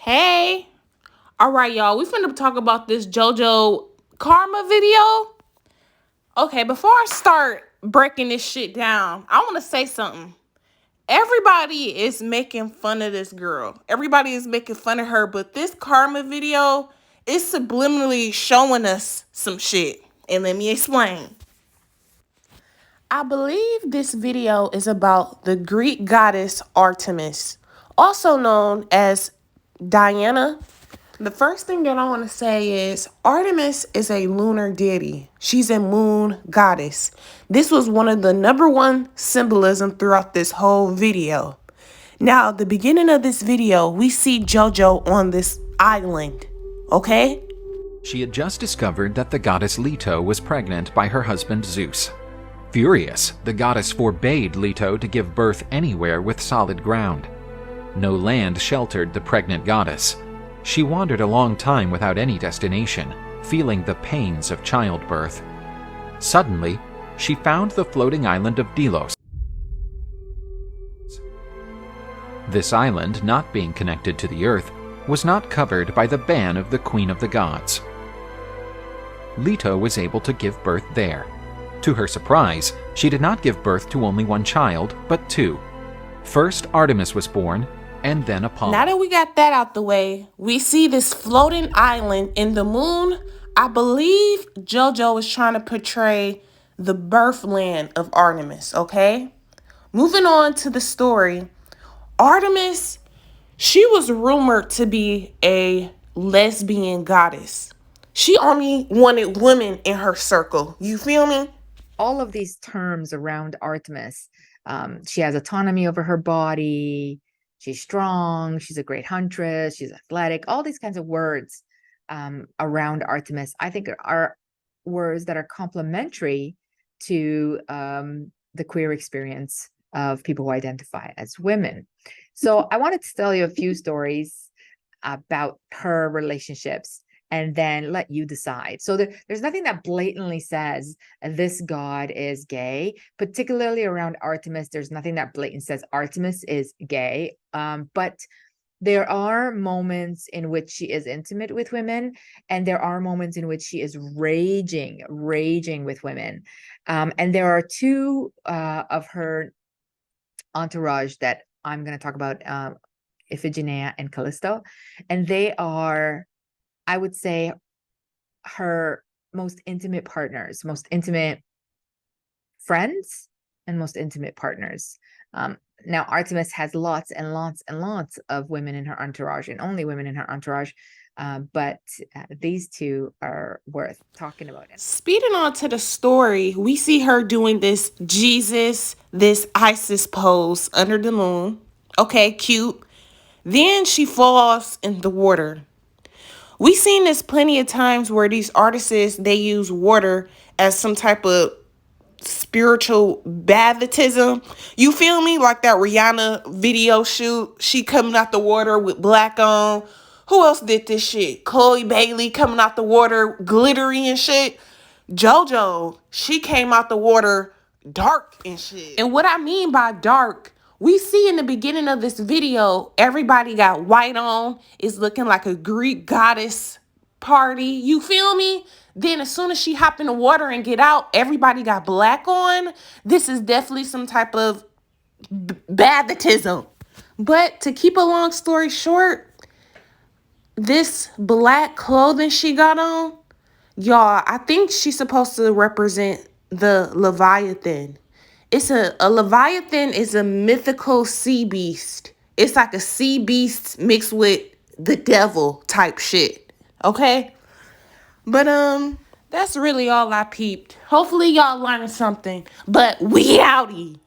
Hey. All right, y'all. We finna talk about this JoJo karma video. Okay, before I start breaking this shit down, I want to say something. Everybody is making fun of this girl. Everybody is making fun of her, but this karma video is subliminally showing us some shit. And let me explain. I believe this video is about the Greek goddess Artemis, also known as Diana. The first thing that I want to say is Artemis is a lunar deity. She's a moon goddess. This was one of the number one symbolism throughout this whole video. Now, the beginning of this video, we see JoJo on this island, okay? She had just discovered that the goddess Leto was pregnant by her husband Zeus. Furious, the goddess forbade Leto to give birth anywhere with solid ground. No land sheltered the pregnant goddess. She wandered a long time without any destination, feeling the pains of childbirth. Suddenly, she found the floating island of Delos. This island, not being connected to the earth, was not covered by the ban of the Queen of the Gods. Leto was able to give birth there. To her surprise, she did not give birth to only one child, but two. First, Artemis was born, and then Apollo. Now that we got that out the way, we see this floating island in the moon. I believe JoJo is trying to portray the birthland of Artemis, okay? Moving on to the story. Artemis, she was rumored to be a lesbian goddess. She only wanted women in her circle. You feel me? All of these terms around Artemis, she has autonomy over her body. She's strong, she's a great huntress, she's athletic, all these kinds of words around Artemis, I think are words that are complementary to the queer experience of people who identify as women. So I wanted to tell you a few stories about her relationships and then let you decide. So there's nothing that blatantly says this god is gay, particularly around Artemis. There's nothing that blatantly says Artemis is gay. But there are moments in which she is intimate with women, and there are moments in which she is raging with women. And there are two of her entourage that I'm going to talk about, Iphigenia and Callisto. And they are, I would say, her most intimate partners, most intimate friends, and most intimate partners. Now, Artemis has lots and lots and lots of women in her entourage, and only women in her entourage. But these two are worth talking about. Speeding on to the story, we see her doing this Jesus, this Isis pose under the moon. Okay, cute. Then she falls in the water. We've seen this plenty of times where these artists, they use water as some type of spiritual baptism. You feel me? Like that Rihanna video shoot. She coming out the water with black on. Who else did this shit? Chloe Bailey coming out the water glittery and shit. JoJo, she came out the water dark and shit. And what I mean by dark, we see in the beginning of this video, everybody got white on. It's looking like a Greek goddess party. You feel me? Then as soon as she hop in the water and get out, everybody got black on. This is definitely some type of baptism. But to keep a long story short, this black clothing she got on, y'all, I think she's supposed to represent the Leviathan. It's a Leviathan is a mythical sea beast. It's like a sea beast mixed with the devil type shit. Okay? But that's really all I peeped. Hopefully y'all learned something. But we outie.